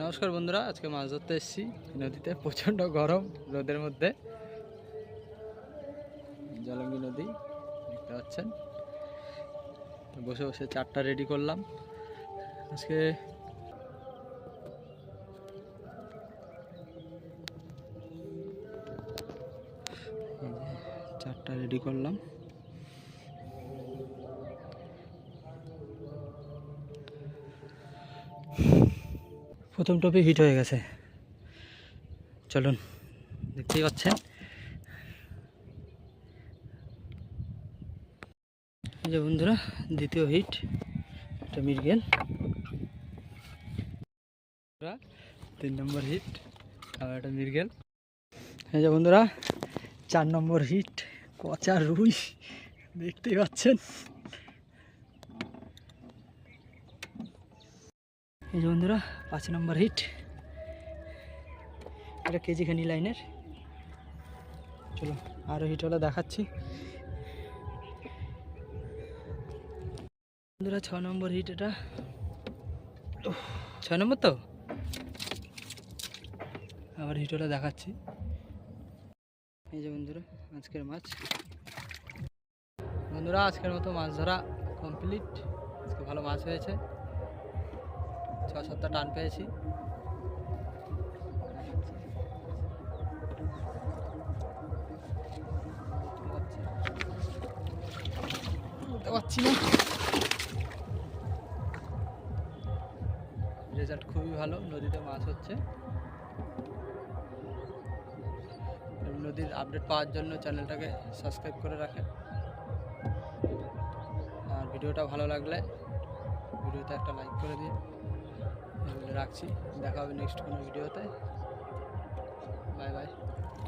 নমস্কার বন্ধুরা, আজকে মাছ ধরতে এসেছি নদীতে। প্রচণ্ড গরম রোদের মধ্যে। জলঙ্গি নদী দেখতে পাচ্ছেন। বসে বসে চারটা রেডি করলাম আজকে। চারটা রেডি করলাম। প্রথম টপে হিট হয়ে গেছে, চলুন দেখতেই পাচ্ছেন। এই যে বন্ধুরা, দ্বিতীয় হিট, একটা মৃগেল। 3 নম্বর হিট, আবার একটা মৃগেল। এই যে বন্ধুরা, 4 নম্বর হিট, কচা রুই দেখতেই পাচ্ছেন। এই যে বন্ধুরা, 5 নম্বর হিট, এটা কেজি খানি লাইনের। চলো আরও হিট হলে দেখাচ্ছি। বন্ধুরা 6 নম্বর হিট, এটা 6 নম্বর তো। আবার হিট হলে দেখাচ্ছি। এই যে বন্ধুরা, আজকের মাছ। বন্ধুরা আজকের মতো মাছ ধরা কমপ্লিট। আজকে ভালো মাছ হয়েছে, 6-7টা টান পেয়েছি। পাচ্ছি না, রেজাল্ট খুবই ভালো। নদীতে মাছ হচ্ছে। নদীর আপডেট পাওয়ার জন্য চ্যানেলটাকে সাবস্ক্রাইব করে রাখেন। আর ভিডিওটা ভালো লাগলে ভিডিওতে একটা লাইক করে দিন। রাখছি, দেখা হবে নেক্সট কোনো ভিডিওতে।